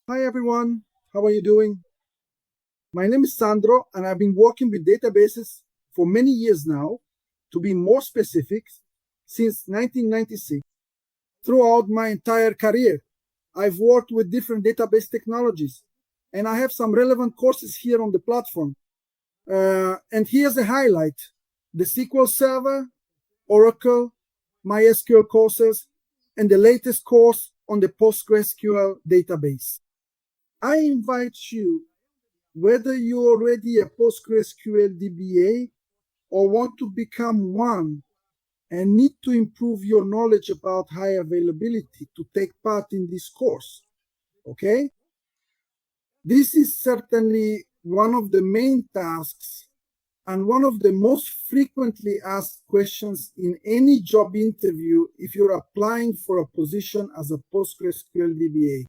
Hi everyone, how are you doing? My name is Sandro and I've been working with databases for many years now. To be more specific, since 1996. Throughout my entire career, I've worked with different database technologies and I have some relevant courses here on the platform. And here's a highlight: the SQL Server, Oracle, MySQL courses, and the latest course on the PostgreSQL database. I invite you, whether you're already a PostgreSQL DBA or want to become one and need to improve your knowledge about high availability, to take part in this course. Okay? This is certainly one of the main tasks and one of the most frequently asked questions in any job interview if you're applying for a position as a PostgreSQL DBA.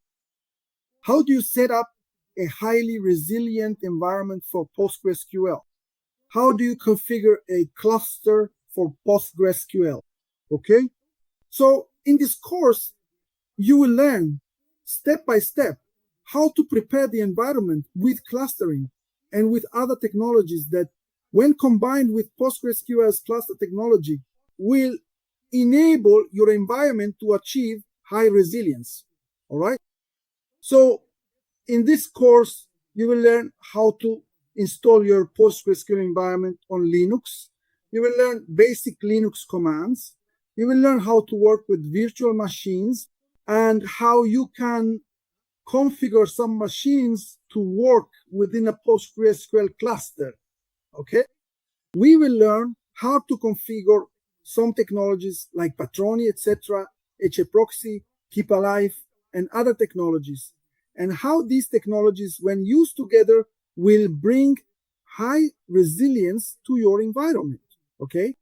How do you set up a highly resilient environment for PostgreSQL? How do you configure a cluster for PostgreSQL? Okay? So in this course, you will learn step by step how to prepare the environment with clustering and with other technologies that, when combined with PostgreSQL's cluster technology, will enable your environment to achieve high resilience. All right? So in this course, you will learn how to install your PostgreSQL environment on Linux. You will learn basic Linux commands. You will learn how to work with virtual machines and how you can configure some machines to work within a PostgreSQL cluster. Okay? We will learn how to configure some technologies like Patroni, etc., HAProxy, Keepalived, and other technologies, and how these technologies, when used together, will bring high resilience to your environment. Okay?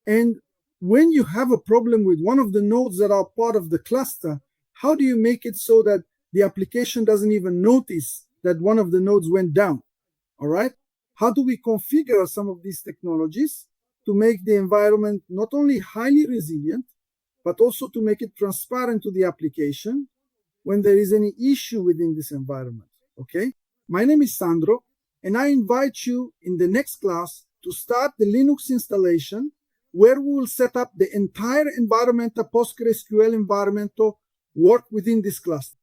And when you have a problem with one of the nodes that are part of the cluster, how do you make it so that the application doesn't even notice that one of the nodes went down? All right? How do we configure some of these technologies to make the environment not only highly resilient, but also to make it transparent to the application when there is any issue within this environment? Okay? My name is Sandro, and I invite you in the next class to start the Linux installation, where we will set up the entire environment, a PostgreSQL environment, to work within this cluster.